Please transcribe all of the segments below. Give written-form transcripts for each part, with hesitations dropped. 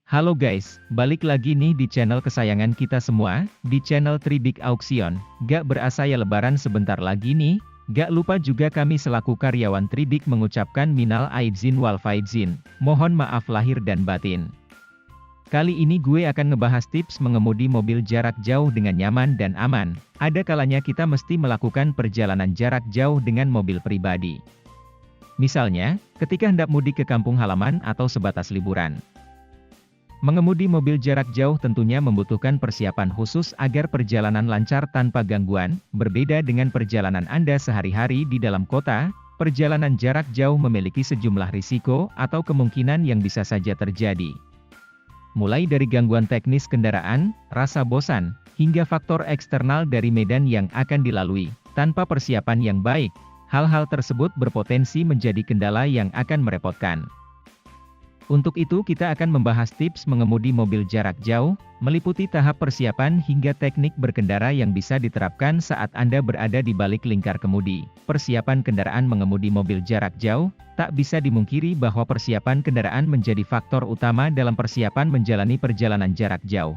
Halo guys, balik lagi nih di channel kesayangan kita semua, di channel Tribik Auction. Gak berasa ya lebaran sebentar lagi nih, gak lupa juga kami selaku karyawan Tribik mengucapkan minal aidin wal faizin, mohon maaf lahir dan batin. Kali ini gue akan ngebahas tips mengemudi mobil jarak jauh dengan nyaman dan aman. Ada kalanya kita mesti melakukan perjalanan jarak jauh dengan mobil pribadi. Misalnya, ketika hendak mudik ke kampung halaman atau sebatas liburan. Mengemudi mobil jarak jauh tentunya membutuhkan persiapan khusus agar perjalanan lancar tanpa gangguan. Berbeda dengan perjalanan Anda sehari-hari di dalam kota, perjalanan jarak jauh memiliki sejumlah risiko atau kemungkinan yang bisa saja terjadi. Mulai dari gangguan teknis kendaraan, rasa bosan, hingga faktor eksternal dari medan yang akan dilalui. Tanpa persiapan yang baik, hal-hal tersebut berpotensi menjadi kendala yang akan merepotkan. Untuk itu kita akan membahas tips mengemudi mobil jarak jauh, meliputi tahap persiapan hingga teknik berkendara yang bisa diterapkan saat Anda berada di balik lingkar kemudi. Persiapan kendaraan mengemudi mobil jarak jauh, tak bisa dimungkiri bahwa persiapan kendaraan menjadi faktor utama dalam persiapan menjalani perjalanan jarak jauh.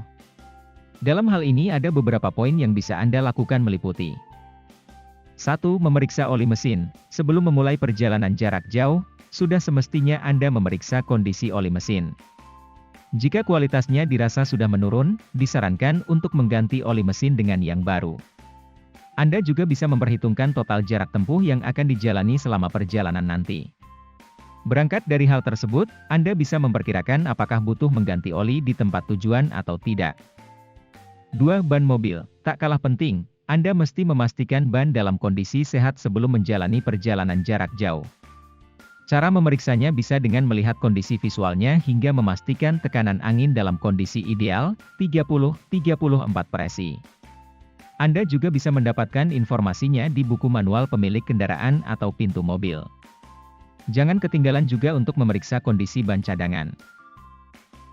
Dalam hal ini ada beberapa poin yang bisa Anda lakukan meliputi. 1. Memeriksa oli mesin. Sebelum memulai perjalanan jarak jauh, sudah semestinya Anda memeriksa kondisi oli mesin. Jika kualitasnya dirasa sudah menurun, disarankan untuk mengganti oli mesin dengan yang baru. Anda juga bisa memperhitungkan total jarak tempuh yang akan dijalani selama perjalanan nanti. Berangkat dari hal tersebut, Anda bisa memperkirakan apakah butuh mengganti oli di tempat tujuan atau tidak. 2. Ban mobil. Tak kalah penting, Anda mesti memastikan ban dalam kondisi sehat sebelum menjalani perjalanan jarak jauh. Cara memeriksanya bisa dengan melihat kondisi visualnya hingga memastikan tekanan angin dalam kondisi ideal, 30-34 presi. Anda juga bisa mendapatkan informasinya di buku manual pemilik kendaraan atau pintu mobil. Jangan ketinggalan juga untuk memeriksa kondisi ban cadangan.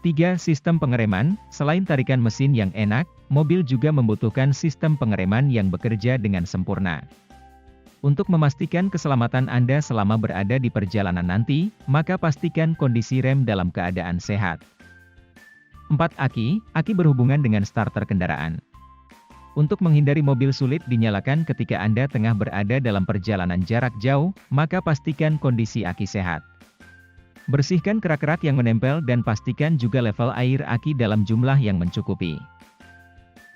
3. Sistem pengereman. Selain tarikan mesin yang enak, mobil juga membutuhkan sistem pengereman yang bekerja dengan sempurna. Untuk memastikan keselamatan Anda selama berada di perjalanan nanti, maka pastikan kondisi rem dalam keadaan sehat. 4. Aki. Aki berhubungan dengan starter kendaraan. Untuk menghindari mobil sulit dinyalakan ketika Anda tengah berada dalam perjalanan jarak jauh, maka pastikan kondisi aki sehat. Bersihkan kerak-kerak yang menempel dan pastikan juga level air aki dalam jumlah yang mencukupi.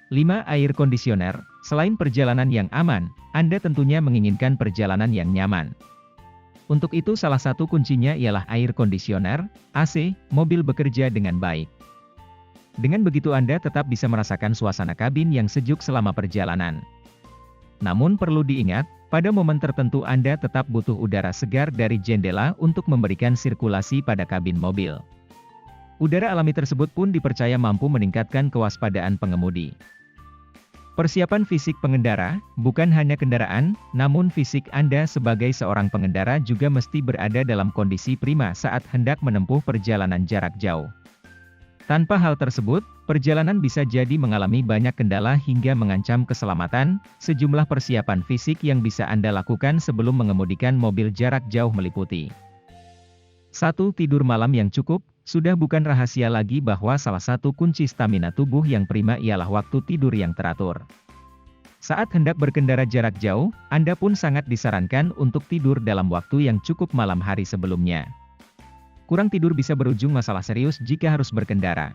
5. Air kondisioner. Selain perjalanan yang aman, Anda tentunya menginginkan perjalanan yang nyaman. Untuk itu salah satu kuncinya ialah air kondisioner, AC, mobil bekerja dengan baik. Dengan begitu Anda tetap bisa merasakan suasana kabin yang sejuk selama perjalanan. Namun perlu diingat, pada momen tertentu Anda tetap butuh udara segar dari jendela untuk memberikan sirkulasi pada kabin mobil. Udara alami tersebut pun dipercaya mampu meningkatkan kewaspadaan pengemudi. Persiapan fisik pengendara, bukan hanya kendaraan, namun fisik Anda sebagai seorang pengendara juga mesti berada dalam kondisi prima saat hendak menempuh perjalanan jarak jauh. Tanpa hal tersebut, perjalanan bisa jadi mengalami banyak kendala hingga mengancam keselamatan. Sejumlah persiapan fisik yang bisa Anda lakukan sebelum mengemudikan mobil jarak jauh meliputi 1. Tidur malam yang cukup. Sudah bukan rahasia lagi bahwa salah satu kunci stamina tubuh yang prima ialah waktu tidur yang teratur. Saat hendak berkendara jarak jauh, Anda pun sangat disarankan untuk tidur dalam waktu yang cukup malam hari sebelumnya. Kurang tidur bisa berujung masalah serius jika harus berkendara.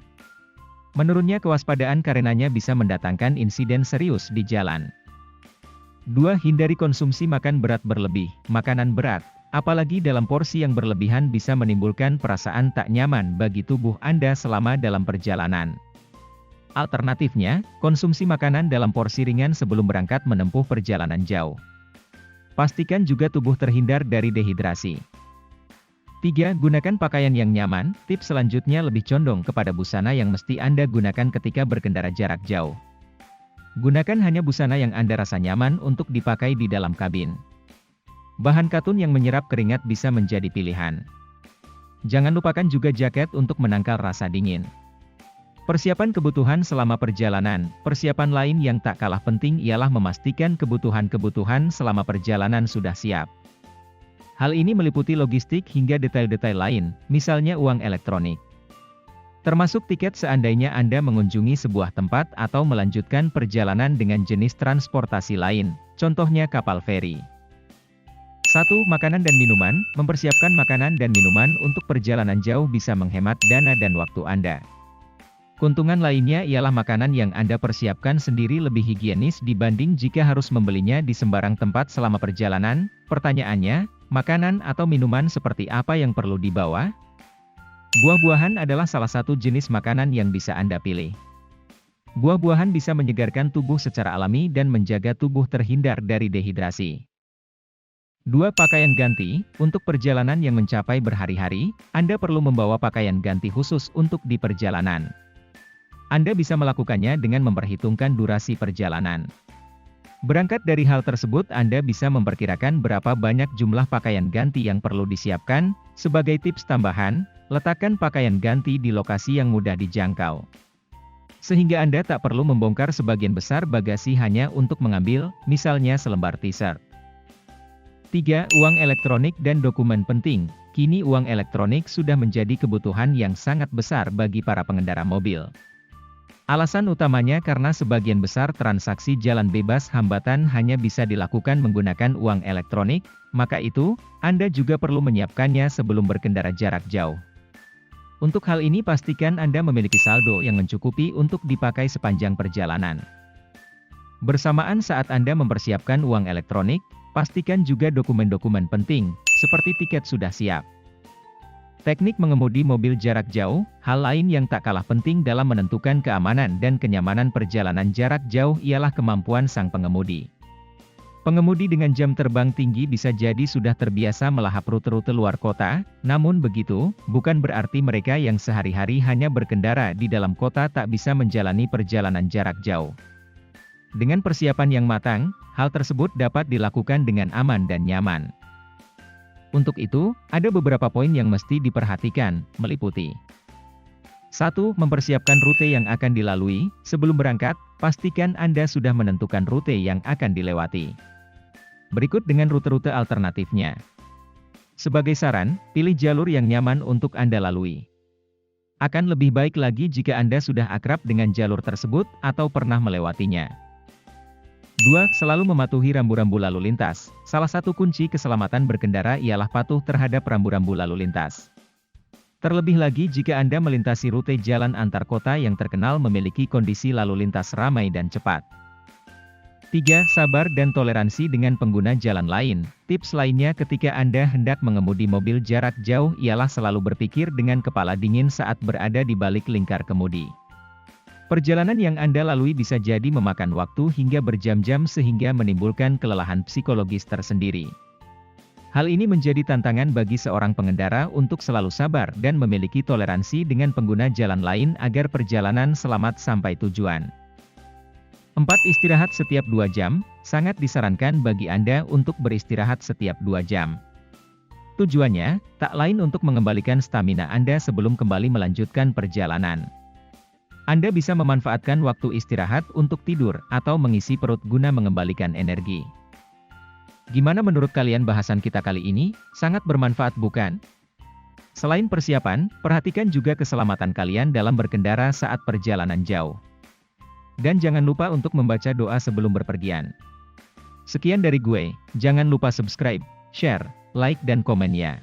Menurunnya kewaspadaan karenanya bisa mendatangkan insiden serius di jalan. 2. Hindari konsumsi makan berat berlebih. Makanan berat, apalagi dalam porsi yang berlebihan bisa menimbulkan perasaan tak nyaman bagi tubuh Anda selama dalam perjalanan. Alternatifnya, konsumsi makanan dalam porsi ringan sebelum berangkat menempuh perjalanan jauh. Pastikan juga tubuh terhindar dari dehidrasi. 3. Gunakan pakaian yang nyaman. Tips selanjutnya lebih condong kepada busana yang mesti Anda gunakan ketika berkendara jarak jauh. Gunakan hanya busana yang Anda rasa nyaman untuk dipakai di dalam kabin. Bahan katun yang menyerap keringat bisa menjadi pilihan. Jangan lupakan juga jaket untuk menangkal rasa dingin. Persiapan kebutuhan selama perjalanan. Persiapan lain yang tak kalah penting ialah memastikan kebutuhan-kebutuhan selama perjalanan sudah siap. Hal ini meliputi logistik hingga detail-detail lain, misalnya uang elektronik. Termasuk tiket seandainya Anda mengunjungi sebuah tempat atau melanjutkan perjalanan dengan jenis transportasi lain, contohnya kapal feri. 1. Makanan dan minuman. Mempersiapkan makanan dan minuman untuk perjalanan jauh bisa menghemat dana dan waktu Anda. Keuntungan lainnya ialah makanan yang Anda persiapkan sendiri lebih higienis dibanding jika harus membelinya di sembarang tempat selama perjalanan. Pertanyaannya, makanan atau minuman seperti apa yang perlu dibawa? Buah-buahan adalah salah satu jenis makanan yang bisa Anda pilih. Buah-buahan bisa menyegarkan tubuh secara alami dan menjaga tubuh terhindar dari dehidrasi. 2. Pakaian ganti. Untuk perjalanan yang mencapai berhari-hari, Anda perlu membawa pakaian ganti khusus untuk di perjalanan. Anda bisa melakukannya dengan memperhitungkan durasi perjalanan. Berangkat dari hal tersebut, Anda bisa memperkirakan berapa banyak jumlah pakaian ganti yang perlu disiapkan. Sebagai tips tambahan, letakkan pakaian ganti di lokasi yang mudah dijangkau. Sehingga Anda tak perlu membongkar sebagian besar bagasi hanya untuk mengambil, misalnya selembar t-shirt. 3. Uang elektronik dan dokumen penting. Kini uang elektronik sudah menjadi kebutuhan yang sangat besar bagi para pengendara mobil. Alasan utamanya karena sebagian besar transaksi jalan bebas hambatan hanya bisa dilakukan menggunakan uang elektronik, maka itu, Anda juga perlu menyiapkannya sebelum berkendara jarak jauh. Untuk hal ini pastikan Anda memiliki saldo yang mencukupi untuk dipakai sepanjang perjalanan. Bersamaan saat Anda mempersiapkan uang elektronik, pastikan juga dokumen-dokumen penting, seperti tiket sudah siap. Teknik mengemudi mobil jarak jauh, hal lain yang tak kalah penting dalam menentukan keamanan dan kenyamanan perjalanan jarak jauh ialah kemampuan sang pengemudi. Pengemudi dengan jam terbang tinggi bisa jadi sudah terbiasa melahap rute-rute luar kota, namun begitu, bukan berarti mereka yang sehari-hari hanya berkendara di dalam kota tak bisa menjalani perjalanan jarak jauh. Dengan persiapan yang matang, hal tersebut dapat dilakukan dengan aman dan nyaman. Untuk itu, ada beberapa poin yang mesti diperhatikan, meliputi 1. Mempersiapkan rute yang akan dilalui. Sebelum berangkat, pastikan Anda sudah menentukan rute yang akan dilewati. Berikut dengan rute-rute alternatifnya. Sebagai saran, pilih jalur yang nyaman untuk Anda lalui. Akan lebih baik lagi jika Anda sudah akrab dengan jalur tersebut atau pernah melewatinya. 2. Selalu mematuhi rambu-rambu lalu lintas. Salah satu kunci keselamatan berkendara ialah patuh terhadap rambu-rambu lalu lintas. Terlebih lagi jika Anda melintasi rute jalan antar kota yang terkenal memiliki kondisi lalu lintas ramai dan cepat. 3. Sabar dan toleransi dengan pengguna jalan lain. Tips lainnya ketika Anda hendak mengemudi mobil jarak jauh ialah selalu berpikir dengan kepala dingin saat berada di balik lingkar kemudi. Perjalanan yang Anda lalui bisa jadi memakan waktu hingga berjam-jam sehingga menimbulkan kelelahan psikologis tersendiri. Hal ini menjadi tantangan bagi seorang pengendara untuk selalu sabar dan memiliki toleransi dengan pengguna jalan lain agar perjalanan selamat sampai tujuan. 4. Istirahat setiap 2 jam. Sangat disarankan bagi Anda untuk beristirahat setiap 2 jam. Tujuannya, tak lain untuk mengembalikan stamina Anda sebelum kembali melanjutkan perjalanan. Anda bisa memanfaatkan waktu istirahat untuk tidur atau mengisi perut guna mengembalikan energi. Gimana menurut kalian bahasan kita kali ini? Sangat bermanfaat bukan? Selain persiapan, perhatikan juga keselamatan kalian dalam berkendara saat perjalanan jauh. Dan jangan lupa untuk membaca doa sebelum berpergian. Sekian dari gue, jangan lupa subscribe, share, like dan komen ya.